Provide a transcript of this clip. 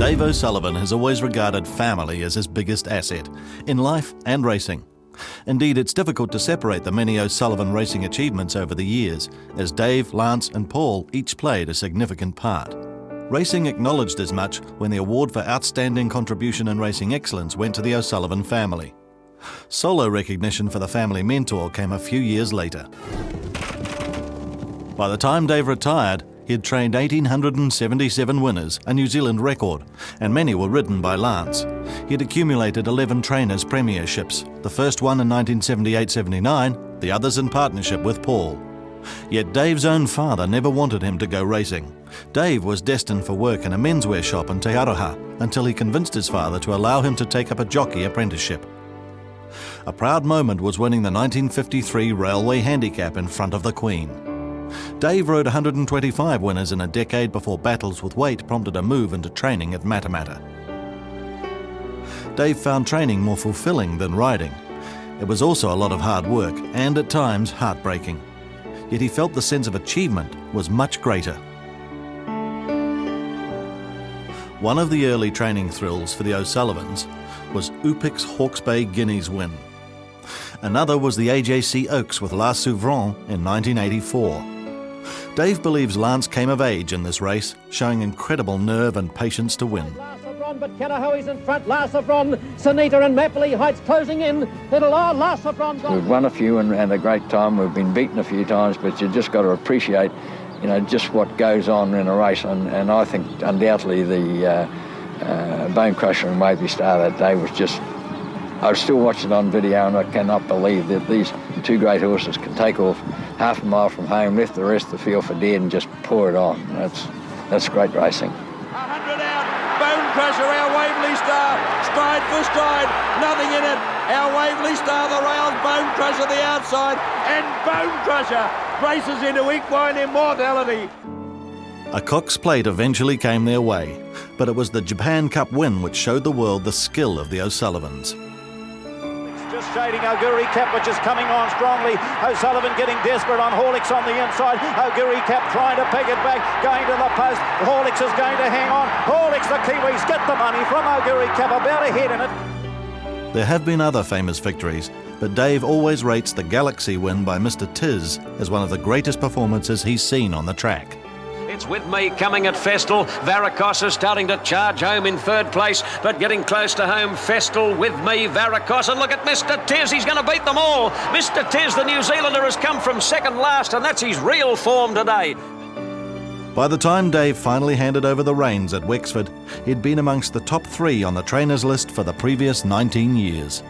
Dave O'Sullivan has always regarded family as his biggest asset, in life and racing. Indeed, it's difficult to separate the many O'Sullivan racing achievements over the years, as Dave, Lance and Paul each played a significant part. Racing acknowledged as much when the award for Outstanding Contribution in Racing Excellence went to the O'Sullivan family. Solo recognition for the family mentor came a few years later. By the time Dave retired, he had trained 1,877 winners, a New Zealand record, and many were ridden by Lance. He had accumulated 11 trainers' premierships, the first one in 1978-79, the others in partnership with Paul. Yet Dave's own father never wanted him to go racing. Dave was destined for work in a menswear shop in Te Aroha until he convinced his father to allow him to take up a jockey apprenticeship. A proud moment was winning the 1953 Railway Handicap in front of the Queen. Dave rode 125 winners in a decade before battles with weight prompted a move into training at Matamata. Dave found training more fulfilling than riding. It was also a lot of hard work and at times heartbreaking. Yet he felt the sense of achievement was much greater. One of the early training thrills for the O'Sullivans was Upik's Hawke's Bay Guineas win. Another was the AJC Oaks with La Souveraine in 1984. Dave believes Lance came of age in this race, showing incredible nerve and patience to win. But Karahoe's in front, La Souveraine, Sanita and Mapley Heights closing in. It'll all La Souveraine. We've won a few and a great time. We've been beaten a few times, but you just got to appreciate, just what goes on in a race. And I think undoubtedly the Bone Crusher and Wavy Star that day was just. I was still watching it on video, and I cannot believe that these two great horses can take off half a mile from home, left the rest of the field for dead, and just pour it on. That's great racing. 100 out, Bone Crusher, our Waverley Star, stride for stride, nothing in it. Our Waverley Star, the rails, Bone Crusher the outside, and Bone Crusher races into equine immortality. A Cox Plate eventually came their way, but it was the Japan Cup win which showed the world the skill of the O'Sullivans. Just shading Auguri Cap, which is coming on strongly. O'Sullivan getting desperate on Horlicks on the inside. Auguri Cap trying to peg it back, going to the post. Horlicks is going to hang on. Horlicks, the Kiwis get the money from Auguri Cap, about ahead in it. There have been other famous victories, but Dave always rates the Galaxy win by Mr. Tiz as one of the greatest performances he's seen on the track. It's With Me coming at Festal. Varicos is starting to charge home in third place, but getting close to home. Festal, With Me, Varicos, and look at Mr. Tiz. He's going to beat them all. Mr. Tiz, the New Zealander, has come from second last, and that's his real form today. By the time Dave finally handed over the reins at Wexford, he'd been amongst the top 3 on the trainers' list for the previous 19 years.